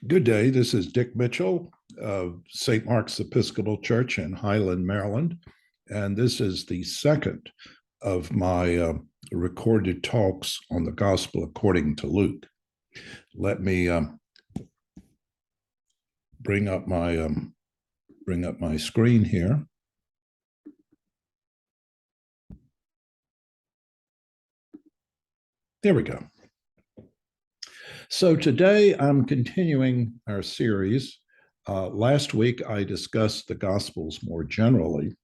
Good day. This is Dick Mitchell of St. Mark's Episcopal Church in Highland, Maryland. And this is the second of my recorded talks on the Gospel according to Luke. Let me bring up my screen here. There we go. So today I'm continuing our series. Last week I discussed the Gospels more generally.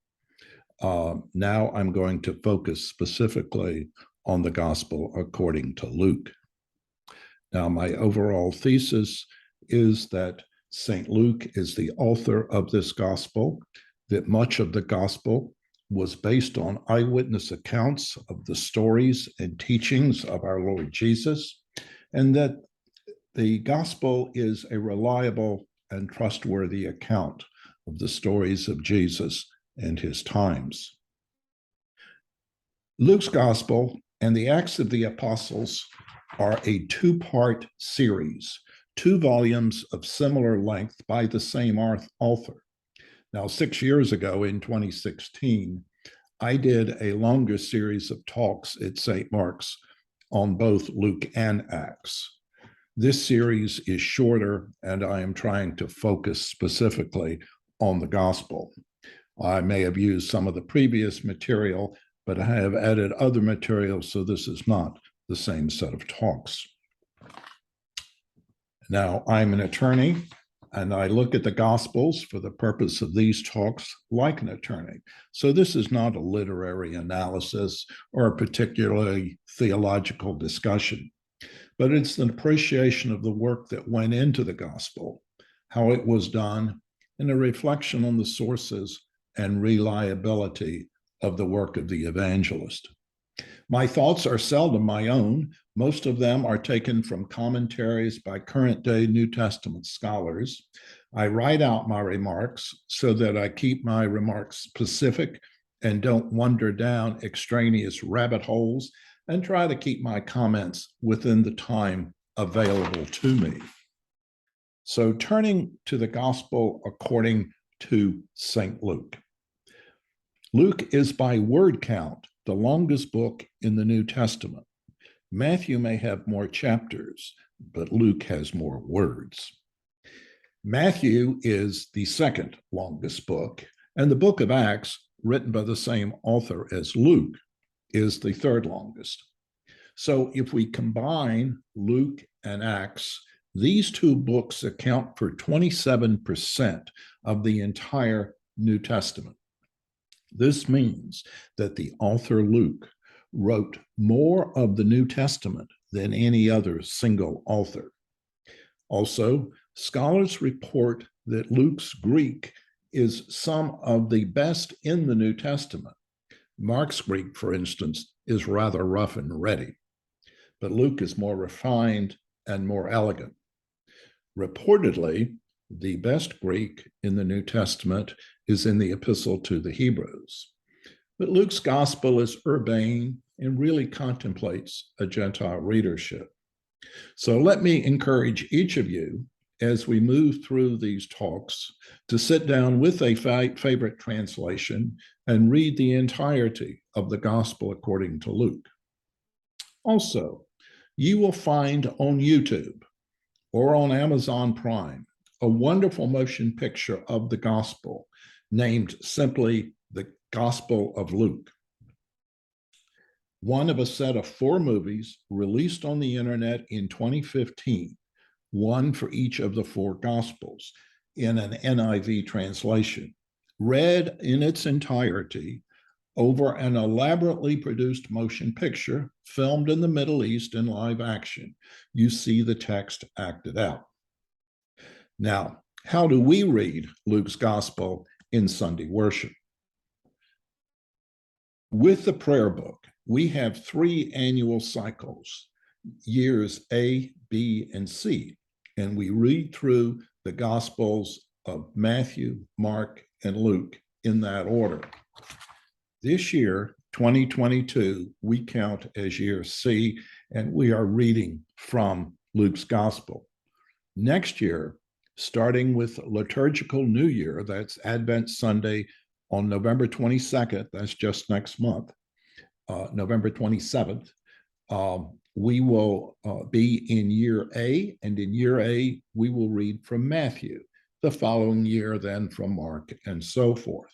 Now I'm going to focus specifically on the Gospel according to Luke. Now, my overall thesis is that St. Luke is the author of this Gospel, that much of the Gospel was based on eyewitness accounts of the stories and teachings of our Lord Jesus, and that the Gospel is a reliable and trustworthy account of the stories of Jesus and his times. Luke's Gospel and the Acts of the Apostles are a two-part series, 2 volumes of similar length by the same author. Now, 6 years ago in 2016, I did a longer series of talks at St. Mark's on both Luke and Acts. This series is shorter, and I am trying to focus specifically on the Gospel. I may have used some of the previous material, but I have added other material, so this is not the same set of talks. Now, I'm an attorney, and I look at the Gospels for the purpose of these talks like an attorney. So this is not a literary analysis or a particularly theological discussion, but it's an appreciation of the work that went into the Gospel, how it was done, and a reflection on the sources and reliability of the work of the evangelist. My thoughts are seldom my own. Most of them are taken from commentaries by current-day New Testament scholars. I write out my remarks so that I keep my remarks specific and don't wander down extraneous rabbit holes, and try to keep my comments within the time available to me. So turning to the Gospel according to St. Luke. Luke is by word count the longest book in the New Testament. Matthew may have more chapters, but Luke has more words. Matthew is the second longest book, and the book of Acts, written by the same author as Luke, is the third longest. So if we combine Luke and Acts, these two books account for 27% of the entire New Testament. This means that the author Luke wrote more of the New Testament than any other single author. Also, scholars report that Luke's Greek is some of the best in the New Testament. Mark's Greek, for instance, is rather rough and ready, but Luke is more refined and more elegant. Reportedly, the best Greek in the New Testament is in the Epistle to the Hebrews. But Luke's Gospel is urbane and really contemplates a Gentile readership. So let me encourage each of you, as we move through these talks, to sit down with a favorite translation and read the entirety of the Gospel according to Luke. Also, you will find on YouTube or on Amazon Prime a wonderful motion picture of the Gospel named simply The Gospel of Luke. One of a set of 4 movies released on the internet in 2015, one for each of the 4 Gospels in an NIV translation, read in its entirety over an elaborately produced motion picture filmed in the Middle East in live action. You see the text acted out. Now, how do we read Luke's Gospel in Sunday worship? With the prayer book, we have 3 annual cycles, years A, B, and C, and we read through the Gospels of Matthew, Mark, and Luke in that order. This year, 2022, we count as year C, and we are reading from Luke's Gospel. Next year, starting with liturgical New Year, that's Advent Sunday on November 22nd, that's just next month, November 27th, we will be in year A, and in year A, we will read from Matthew. The following year, then from Mark, and so forth.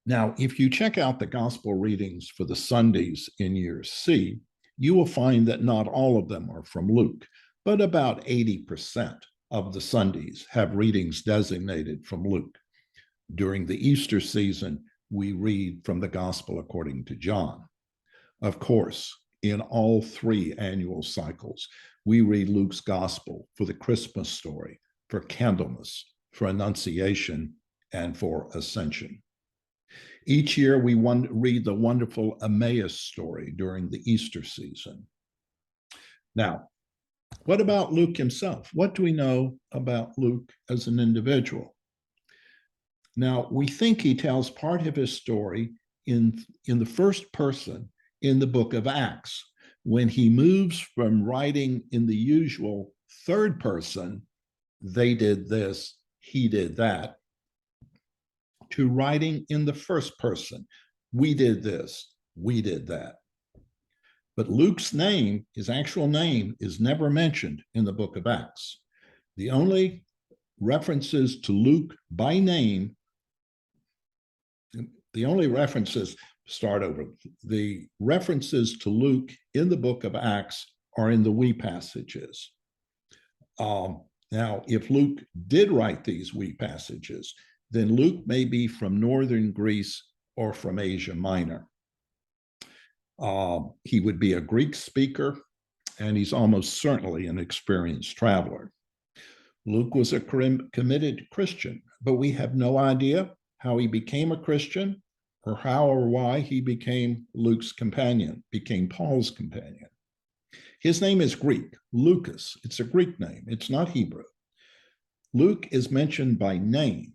Now, if you check out the gospel readings for the Sundays in year C, you will find that not all of them are from Luke, but about 80% of the Sundays have readings designated from Luke. During the Easter season, we read from the Gospel according to John. Of course, in all three annual cycles, we read Luke's Gospel for the Christmas story, for Candlemas, for Annunciation, and for Ascension. Each year, we read the wonderful Emmaus story during the Easter season. Now, what about Luke himself? What do we know about Luke as an individual? Now, we think he tells part of his story in the first person in the book of Acts, when he moves from writing in the usual third person, they did this, he did that, to writing in the first person, we did this, we did that. But Luke's name, his actual name, is never mentioned in the book of Acts. The only references to Luke by name, the references to Luke in the book of Acts are in the we passages. Now, if Luke did write these we passages, then Luke may be from northern Greece or from Asia Minor. He would be a Greek speaker, and he's almost certainly an experienced traveler. Luke was a committed Christian, but we have no idea how he became a Christian or how or why he became Luke's companion, became Paul's companion. His name is Greek, Lucas. It's a Greek name. It's not Hebrew. Luke is mentioned by name,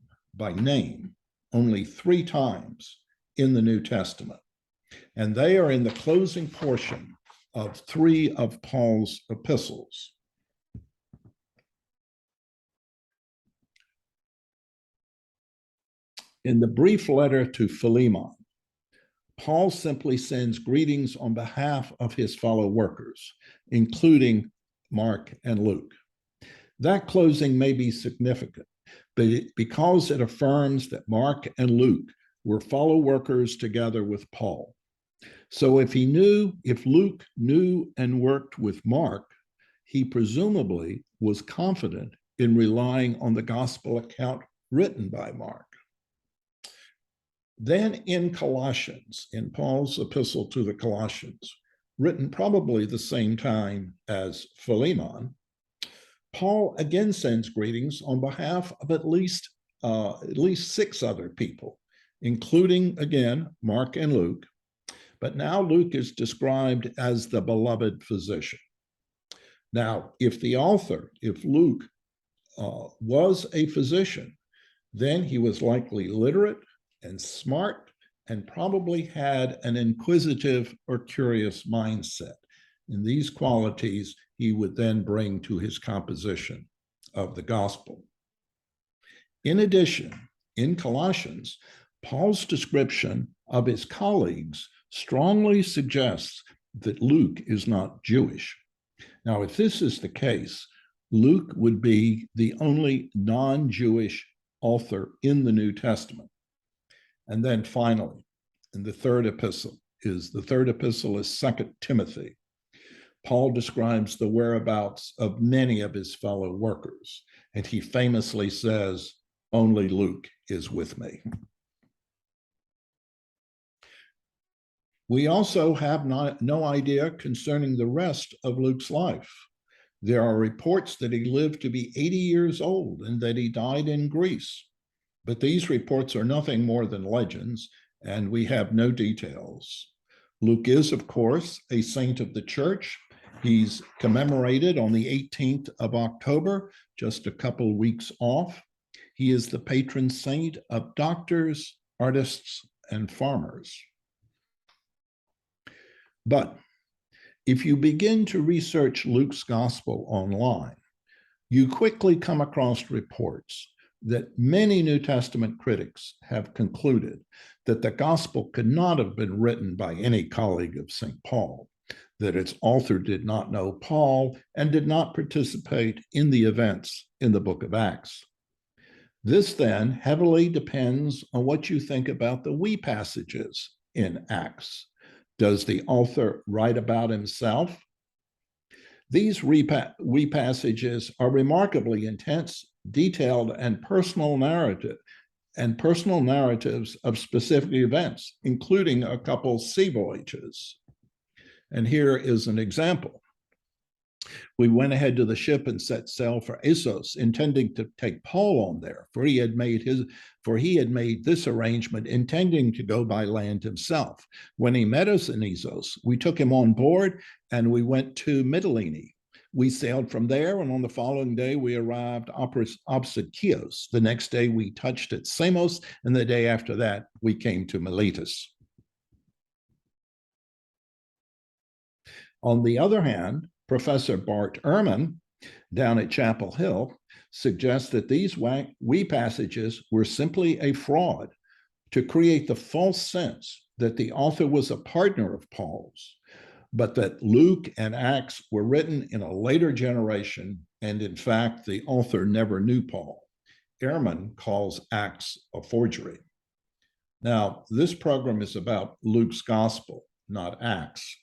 only 3 times in the New Testament. And they are in the closing portion of 3 of Paul's epistles. In the brief letter to Philemon, Paul simply sends greetings on behalf of his fellow workers, including Mark and Luke. That closing may be significant, but because it affirms that Mark and Luke were fellow workers together with Paul. So if Luke knew and worked with Mark, he presumably was confident in relying on the gospel account written by Mark. Then in Colossians, in Paul's epistle to the Colossians, written probably the same time as Philemon, Paul again sends greetings on behalf of at least 6 other people, including, again, Mark and Luke. But now Luke is described as the beloved physician. Now, if Luke was a physician, then he was likely literate and smart and probably had an inquisitive or curious mindset. And these qualities he would then bring to his composition of the gospel. In addition, in Colossians, Paul's description of his colleagues strongly suggests that Luke is not Jewish. Now, if this is the case, Luke would be the only non-Jewish author in the New Testament. And then finally, in the third epistle is 2 Timothy. Paul describes the whereabouts of many of his fellow workers, and he famously says, "Only Luke is with me." We also have no idea concerning the rest of Luke's life. There are reports that he lived to be 80 years old and that he died in Greece. But these reports are nothing more than legends, and we have no details. Luke is, of course, a saint of the church. He's commemorated on the 18th of October, just a couple weeks off. He is the patron saint of doctors, artists, and farmers. But if you begin to research Luke's gospel online, you quickly come across reports that many New Testament critics have concluded that the gospel could not have been written by any colleague of St. Paul, that its author did not know Paul and did not participate in the events in the book of Acts. This then heavily depends on what you think about the we passages in Acts. Does the author write about himself? These we passages are remarkably intense, detailed, and personal narratives of specific events, including a couple sea voyages. And here is an example. We went ahead to the ship and set sail for Assos, intending to take Paul on there, for he had made this arrangement intending to go by land himself. When he met us in Assos, we took him on board and we went to Mytilene. We sailed from there, and on the following day we arrived opposite Chios. The next day we touched at Samos, and the day after that we came to Miletus. On the other hand, Professor Bart Ehrman, down at Chapel Hill, suggests that these we passages were simply a fraud to create the false sense that the author was a partner of Paul's, but that Luke and Acts were written in a later generation, and in fact, the author never knew Paul. Ehrman calls Acts a forgery. Now, this program is about Luke's gospel, not Acts.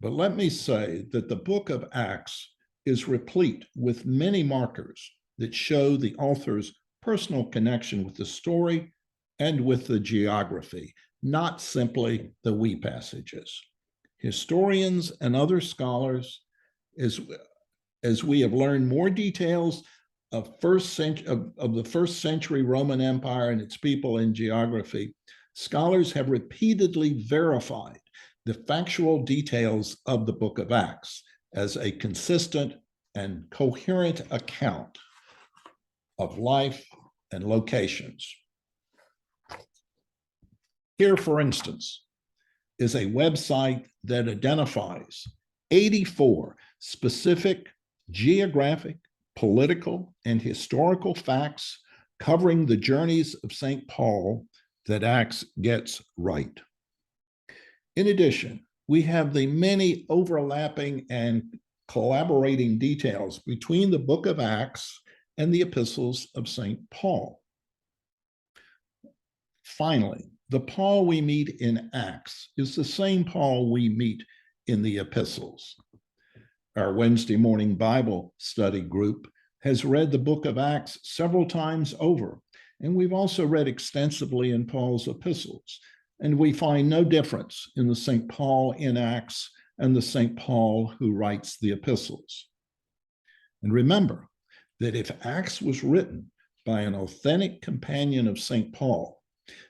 But let me say that the book of Acts is replete with many markers that show the author's personal connection with the story and with the geography, not simply the we passages. Historians and other scholars, as we have learned more details of the first century Roman Empire and its people and geography, scholars have repeatedly verified the factual details of the book of Acts as a consistent and coherent account of life and locations. Here, for instance, is a website that identifies 84 specific geographic, political, and historical facts covering the journeys of St. Paul that Acts gets right. In addition, we have the many overlapping and collaborating details between the book of Acts and the epistles of St. Paul. Finally, the Paul we meet in Acts is the same Paul we meet in the epistles. Our Wednesday morning Bible study group has read the book of Acts several times over, and we've also read extensively in Paul's epistles. And we find no difference in the St. Paul in Acts and the St. Paul who writes the epistles. And remember that if Acts was written by an authentic companion of St. Paul,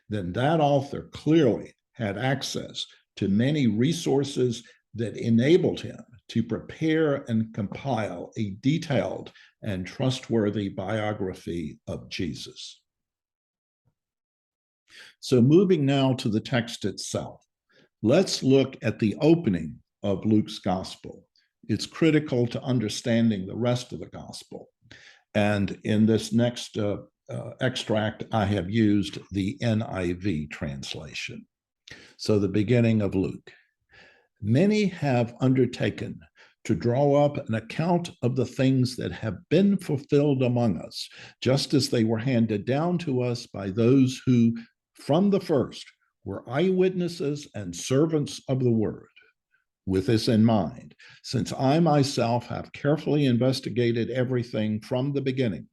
then that author clearly had access to many resources that enabled him to prepare and compile a detailed and trustworthy biography of Jesus. So moving now to the text itself, let's look at the opening of Luke's gospel. It's critical to understanding the rest of the gospel. And in this next extract, I have used the NIV translation. So the beginning of Luke. Many have undertaken to draw up an account of the things that have been fulfilled among us, just as they were handed down to us by those who from the first were eyewitnesses and servants of the word. With this in mind, since I myself have carefully investigated everything from the beginning,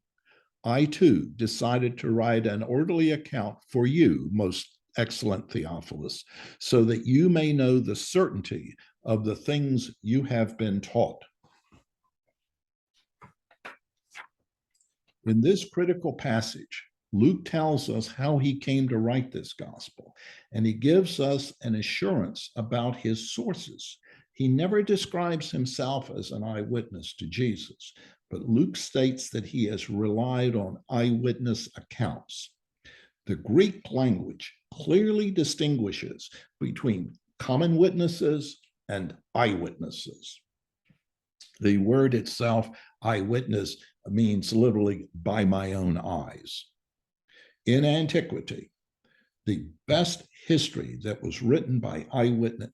I too decided to write an orderly account for you, most excellent Theophilus, so that you may know the certainty of the things you have been taught. In this critical passage, Luke tells us how he came to write this gospel, and he gives us an assurance about his sources. He never describes himself as an eyewitness to Jesus, but Luke states that he has relied on eyewitness accounts. The Greek language clearly distinguishes between common witnesses and eyewitnesses. The word itself, eyewitness, means literally by my own eyes. In antiquity, the best history that was written by eyewitness,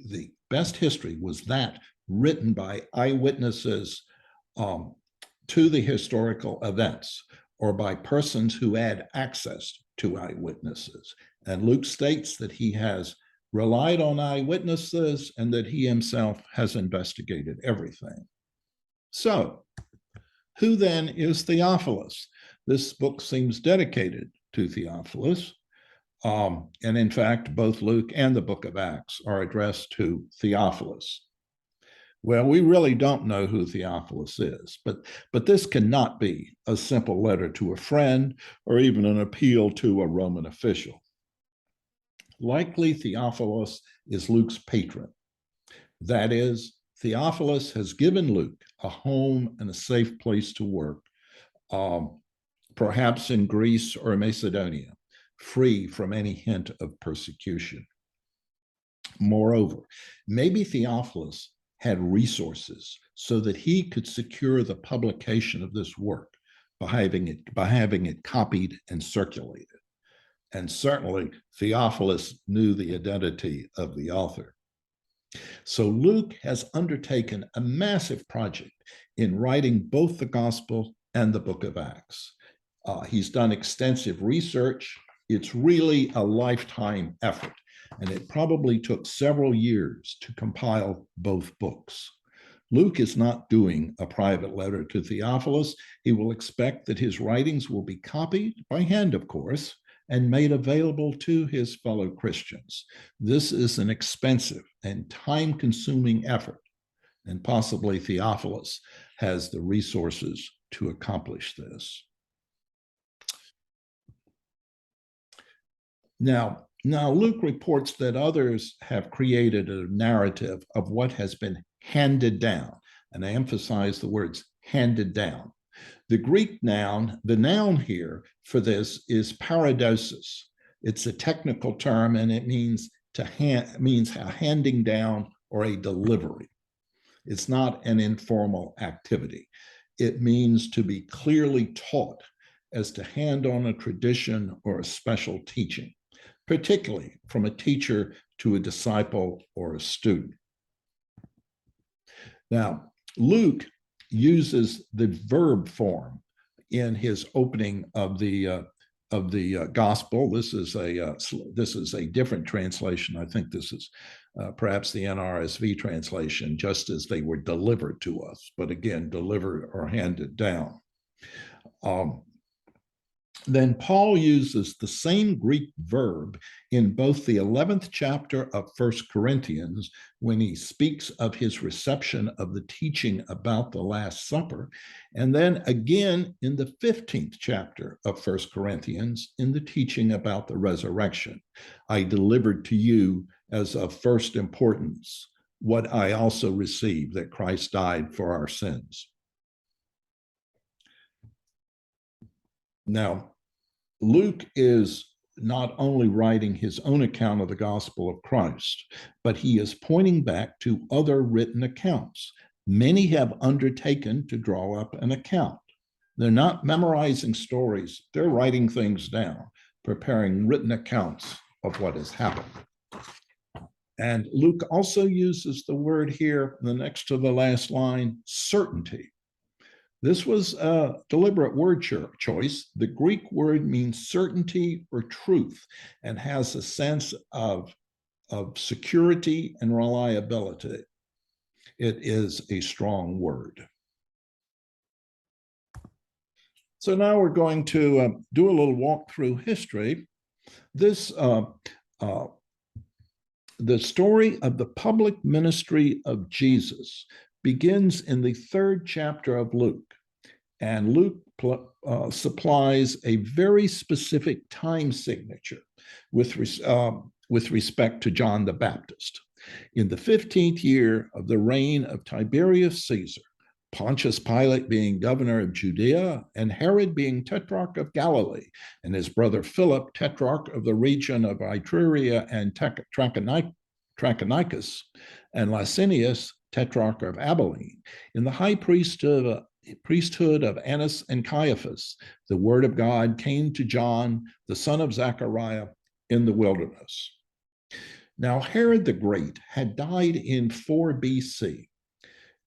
the best history was that written by eyewitnesses to the historical events, or by persons who had access to eyewitnesses. And Luke states that he has relied on eyewitnesses and that he himself has investigated everything. So, who then is Theophilus? This book seems dedicated to Theophilus. And in fact, both Luke and the book of Acts are addressed to Theophilus. Well, we really don't know who Theophilus is, but this cannot be a simple letter to a friend or even an appeal to a Roman official. Likely Theophilus is Luke's patron. That is, Theophilus has given Luke a home and a safe place to work, perhaps in Greece or Macedonia, free from any hint of persecution. Moreover, maybe Theophilus had resources so that he could secure the publication of this work by having it copied and circulated. And certainly Theophilus knew the identity of the author. So Luke has undertaken a massive project in writing both the Gospel and the book of Acts. He's done extensive research. It's really a lifetime effort, and it probably took several years to compile both books. Luke is not doing a private letter to Theophilus. He will expect that his writings will be copied, by hand of course, and made available to his fellow Christians. This is an expensive and time-consuming effort, and possibly Theophilus has the resources to accomplish this. Now, Luke reports that others have created a narrative of what has been handed down, and I emphasize the words handed down. The Greek noun, the noun here for this is paradosis. It's a technical term, and it means a handing down or a delivery. It's not an informal activity. It means to be clearly taught, as to hand on a tradition or a special teaching, particularly from a teacher to a disciple or a student. Now, Luke uses the verb form in his opening of the gospel. This is a different translation. I think this is perhaps the NRSV translation, just as they were delivered to us, but again, delivered or handed down. Then Paul uses the same Greek verb in both the 11th chapter of 1 Corinthians, when he speaks of his reception of the teaching about the Last Supper, and then again in the 15th chapter of 1 Corinthians in the teaching about the resurrection. I delivered to you as of first importance what I also received, that Christ died for our sins. Now, Luke is not only writing his own account of the gospel of Christ, but he is pointing back to other written accounts. Many have undertaken to draw up an account. They're not memorizing stories, they're writing things down, preparing written accounts of what has happened. And Luke also uses the word here, the next to the last line, certainty. This was a deliberate word choice. The Greek word means certainty or truth and has a sense of security and reliability. It is a strong word. So now we're going to do a little walk through history. This the story of the public ministry of Jesus begins in the 3rd chapter of Luke, and Luke supplies a very specific time signature with respect to John the Baptist. In the 15th year of the reign of Tiberius Caesar, Pontius Pilate being governor of Judea, and Herod being tetrarch of Galilee, and his brother Philip, tetrarch of the region of Iturea and Trachonitis, and Licinius, tetrarch of Abilene, in the high priesthood of Annas and Caiaphas, the word of God came to John, the son of Zechariah, in the wilderness. Now, Herod the Great had died in 4 BC,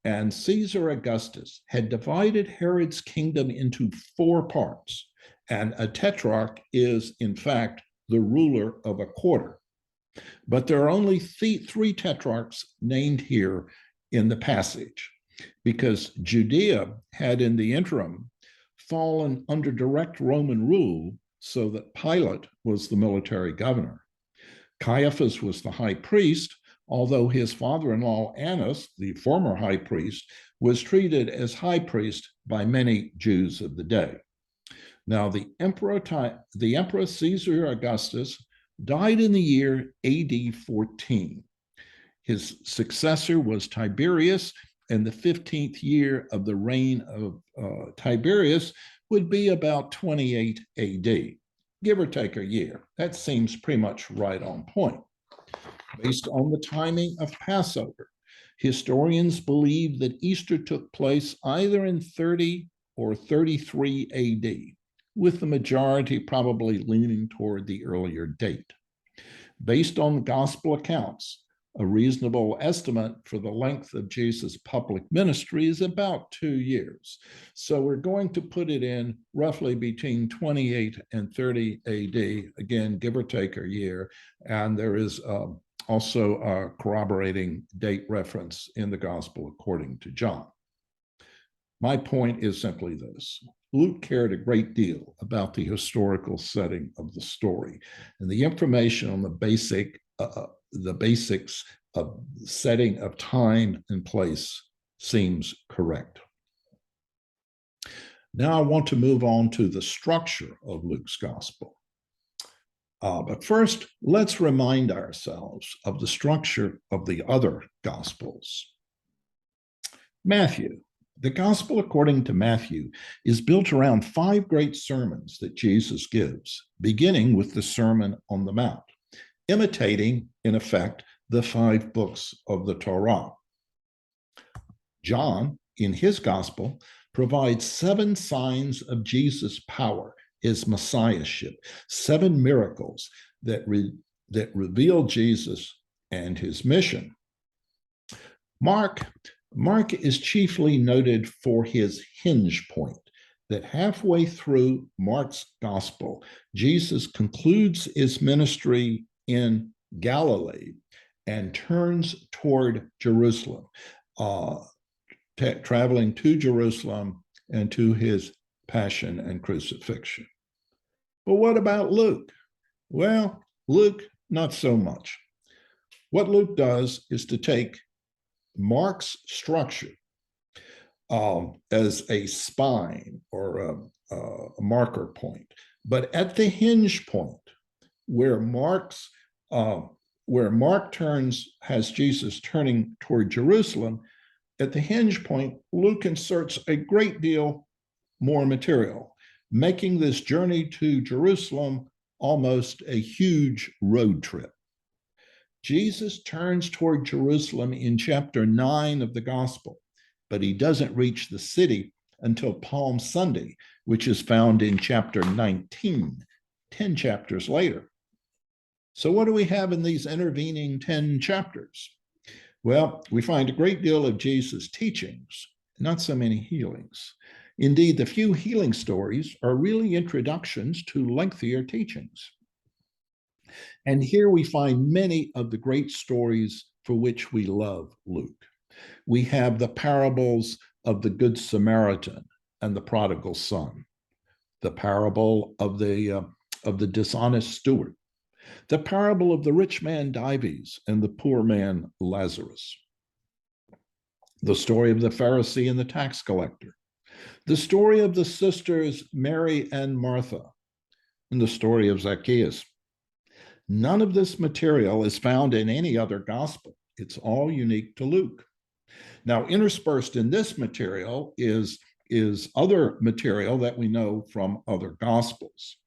and Caesar Augustus had divided Herod's kingdom into 4 parts, and a tetrarch is, in fact, the ruler of a quarter. But there are only 3 tetrarchs named here in the passage, because Judea had in the interim fallen under direct Roman rule, so that Pilate was the military governor. Caiaphas was the high priest, although his father-in-law Annas, the former high priest, was treated as high priest by many Jews of the day. Now, the Emperor Caesar Augustus died in the year AD 14. His successor was Tiberius, and the 15th year of the reign of Tiberius would be about 28 AD, give or take a year. That seems pretty much right on point. Based on the timing of Passover, historians believe that Easter took place either in 30 or 33 AD, with the majority probably leaning toward the earlier date. Based on the gospel accounts, a reasonable estimate for the length of Jesus' public ministry is about 2 years. So we're going to put it in roughly between 28 and 30 AD, again, give or take a year. And there is also a corroborating date reference in the gospel according to John. My point is simply this. Luke cared a great deal about the historical setting of the story, and the information on the basics of setting of time and place seems correct. Now I want to move on to the structure of Luke's gospel. But first, let's remind ourselves of the structure of the other gospels. Matthew. The gospel according to Matthew is built around 5 great sermons that Jesus gives, beginning with the Sermon on the Mount, imitating, in effect, the 5 books of the Torah. John, in his gospel, provides 7 signs of Jesus' power, his messiahship, 7 miracles that reveal Jesus and his mission. Mark is chiefly noted for his hinge point, that halfway through Mark's gospel, Jesus concludes his ministry in Galilee and turns toward Jerusalem, traveling to Jerusalem and to his passion and crucifixion. But what about Luke? Well, Luke, not so much. What Luke does is to take Mark's structure as a spine or a marker point, but at the hinge point where Mark has Jesus turning toward Jerusalem, at the hinge point, Luke inserts a great deal more material, making this journey to Jerusalem almost a huge road trip. Jesus turns toward Jerusalem in chapter 9 of the gospel, but he doesn't reach the city until Palm Sunday, which is found in chapter 19, 10 chapters later. So what do we have in these intervening 10 chapters? Well, we find a great deal of Jesus' teachings, not so many healings. Indeed, the few healing stories are really introductions to lengthier teachings. And here we find many of the great stories for which we love Luke. We have the parables of the Good Samaritan and the prodigal son, the parable of the dishonest steward, the parable of the rich man Dives and the poor man Lazarus, the story of the Pharisee and the tax collector, the story of the sisters Mary and Martha, and the story of Zacchaeus. None of this material is found in any other gospel. It's all unique to Luke. Now, interspersed in this material is other material that we know from other gospels,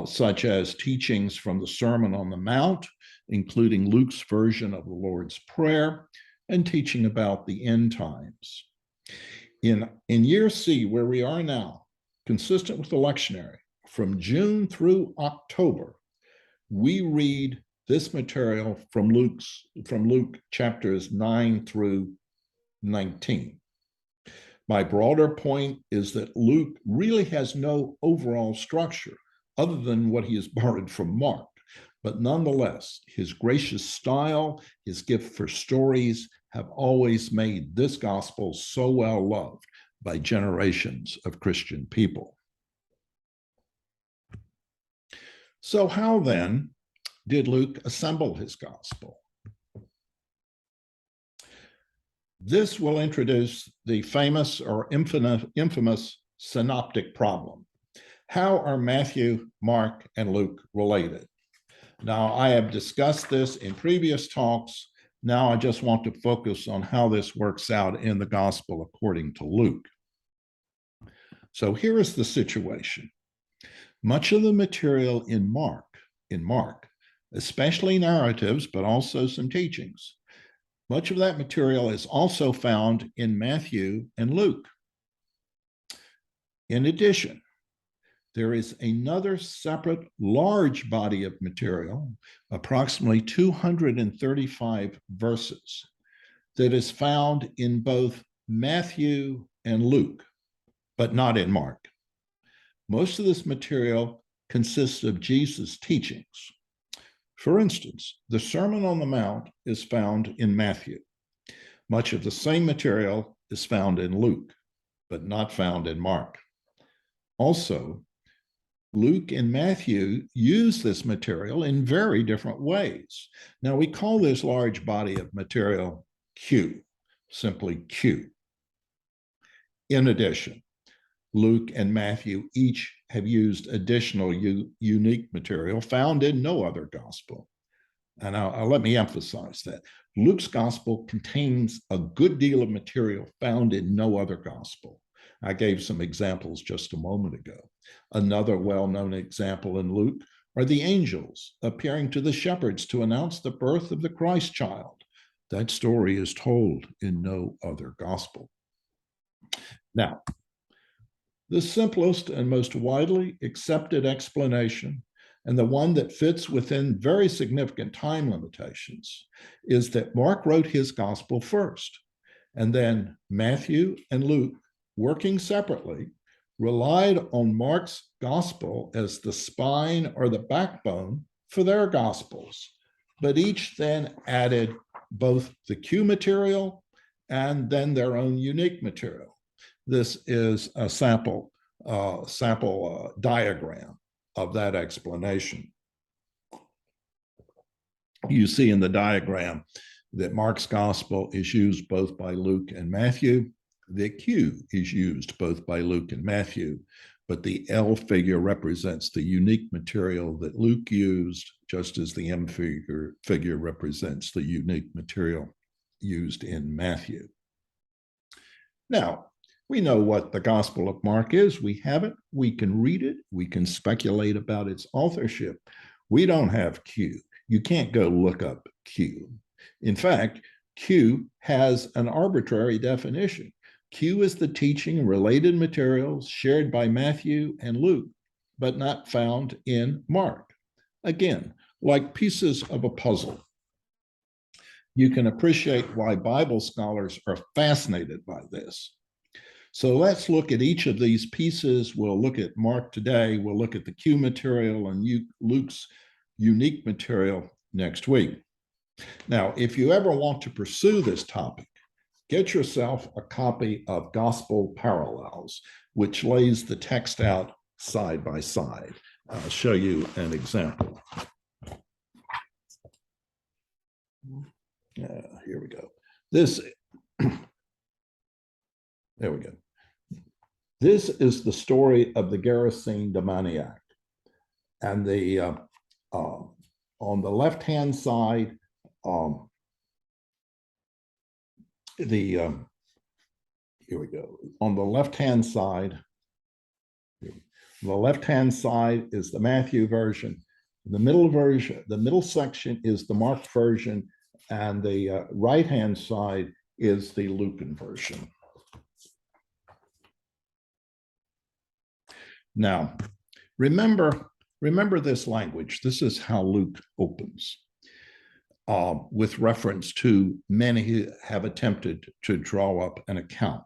such as teachings from the Sermon on the Mount, including Luke's version of the Lord's Prayer, and teaching about the end times. In year C, where we are now, consistent with the lectionary, from June through October, we read this material from Luke chapters 9 through 19. My broader point is that Luke really has no overall structure other than what he has borrowed from Mark. But nonetheless, his gracious style, his gift for stories have always made this gospel so well loved by generations of Christian people. So how then did Luke assemble his gospel? This will introduce the famous or infamous synoptic problem. How are Matthew, Mark, and Luke related? Now, I have discussed this in previous talks. Now I just want to focus on how this works out in the gospel according to Luke. So here is the situation. Much of the material in Mark, especially narratives, but also some teachings, much of that material is also found in Matthew and Luke. In addition, there is another separate large body of material, approximately 235 verses, that is found in both Matthew and Luke, but not in Mark. Most of this material consists of Jesus' teachings. For instance, the Sermon on the Mount is found in Matthew. Much of the same material is found in Luke, but not found in Mark. Also, Luke and Matthew use this material in very different ways. Now, we call this large body of material Q, simply Q. In addition, Luke and Matthew each have used additional unique material found in no other gospel. And let me emphasize that. Luke's gospel contains a good deal of material found in no other gospel. I gave some examples just a moment ago. Another well-known example in Luke are the angels appearing to the shepherds to announce the birth of the Christ child. That story is told in no other gospel. Now, the simplest and most widely accepted explanation, and the one that fits within very significant time limitations, is that Mark wrote his gospel first, and then Matthew and Luke, working separately, relied on Mark's gospel as the spine or the backbone for their gospels, but each then added both the Q material and then their own unique material. This is a sample diagram of that explanation. You see in the diagram that Mark's gospel is used both by Luke and Matthew. The Q is used both by Luke and Matthew, but the L figure represents the unique material that Luke used, just as the M figure represents the unique material used in Matthew. Now, we know what the Gospel of Mark is. We have it. We can read it. We can speculate about its authorship. We don't have Q. You can't go look up Q. In fact, Q has an arbitrary definition. Q is the teaching and related materials shared by Matthew and Luke, but not found in Mark. Again, like pieces of a puzzle. You can appreciate why Bible scholars are fascinated by this. So let's look at each of these pieces. We'll look at Mark today. We'll look at the Q material and Luke's unique material next week. Now, if you ever want to pursue this topic, get yourself a copy of Gospel Parallels, which lays the text out side by side. I'll show you an example. Here we go. There we go. This is the story of the Gerasene demoniac. And on the left-hand side, here we go. On the left-hand side is the Matthew version. The middle section is the Mark version, and the right-hand side is the Lucan version. Now, remember this language. This is how Luke opens, with reference to many who have attempted to draw up an account.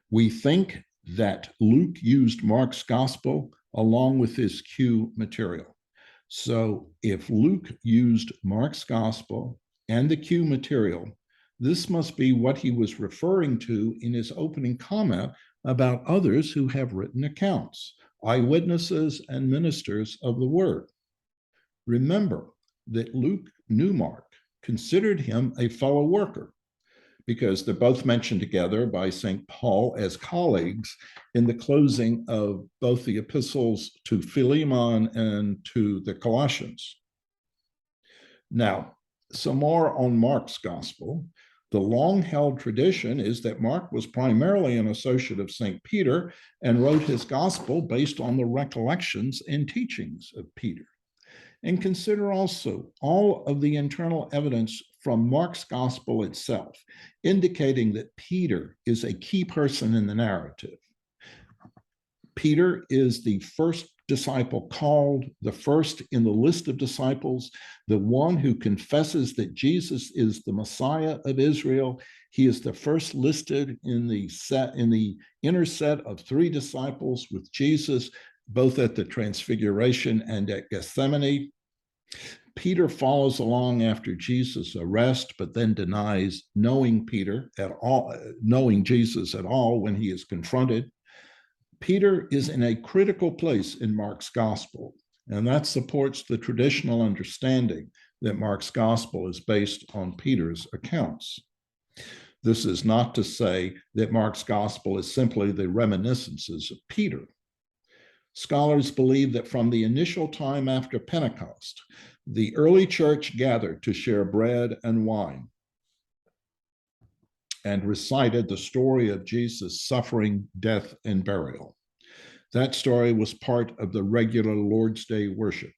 We think that Luke used Mark's gospel along with his Q material. So if Luke used Mark's gospel and the Q material, this must be what he was referring to in his opening comment about others who have written accounts, eyewitnesses and ministers of the word. Remember that Luke knew Mark, considered him a fellow worker, because they're both mentioned together by St. Paul as colleagues in the closing of both the epistles to Philemon and to the Colossians. Now, some more on Mark's gospel. The long-held tradition is that Mark was primarily an associate of St. Peter and wrote his gospel based on the recollections and teachings of Peter. And consider also all of the internal evidence from Mark's gospel itself, indicating that Peter is a key person in the narrative. Peter is the first disciple called, the first in the list of disciples, the one who confesses that Jesus is the Messiah of Israel. He is the first listed in the inner set of 3 disciples with Jesus, both at the Transfiguration and at Gethsemane. Peter follows along after Jesus' arrest, but then denies knowing Jesus at all when he is confronted. Peter is in a critical place in Mark's gospel, and that supports the traditional understanding that Mark's gospel is based on Peter's accounts. This is not to say that Mark's gospel is simply the reminiscences of Peter. Scholars believe that from the initial time after Pentecost, the early church gathered to share bread and wine and recited the story of Jesus' suffering, death, and burial. That story was part of the regular Lord's Day worship,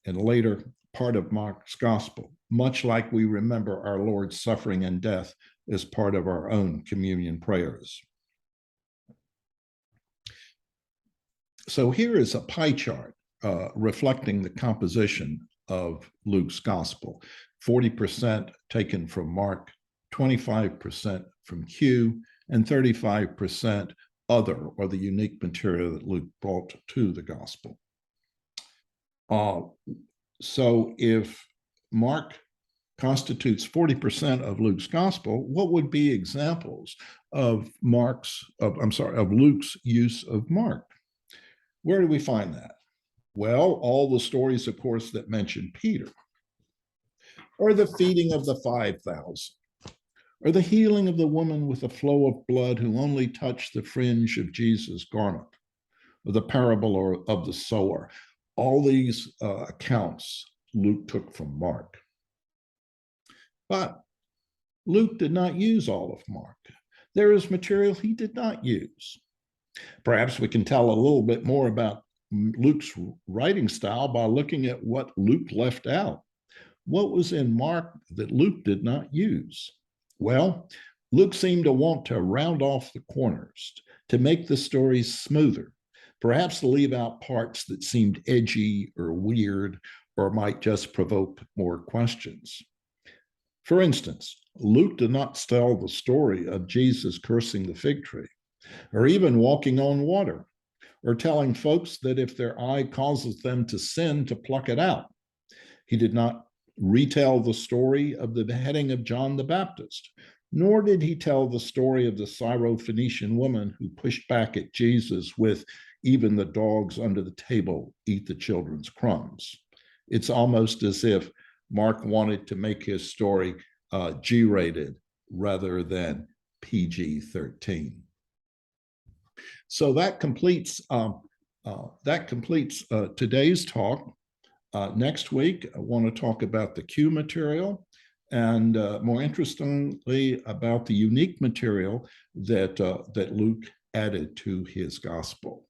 and later part of Mark's gospel, much like we remember our Lord's suffering and death as part of our own communion prayers. So here is a pie chart reflecting the composition of Luke's gospel. 40% taken from Mark, 25% from Q, and 35% other, or the unique material that Luke brought to the gospel. So if Mark constitutes 40% of Luke's gospel, what would be examples of Luke's use of Mark? Where do we find that? Well, all the stories, of course, that mention Peter, or the feeding of the 5,000, or the healing of the woman with a flow of blood who only touched the fringe of Jesus' garment, or the parable of the sower. All these accounts Luke took from Mark. But Luke did not use all of Mark. There is material he did not use. Perhaps we can tell a little bit more about Luke's writing style by looking at what Luke left out. What was in Mark that Luke did not use? Well, Luke seemed to want to round off the corners, to make the stories smoother, perhaps to leave out parts that seemed edgy or weird or might just provoke more questions. For instance, Luke did not tell the story of Jesus cursing the fig tree, or even walking on water, or telling folks that if their eye causes them to sin, to pluck it out. He did not retell the story of the beheading of John the Baptist, nor did he tell the story of the Syrophoenician woman who pushed back at Jesus with, "Even the dogs under the table eat the children's crumbs." It's almost as if Mark wanted to make his story G-rated rather than PG-13. So that completes today's talk. Next week, I want to talk about the Q material, and more interestingly, about the unique material that Luke added to his gospel.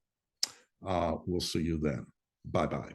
We'll see you then. Bye-bye.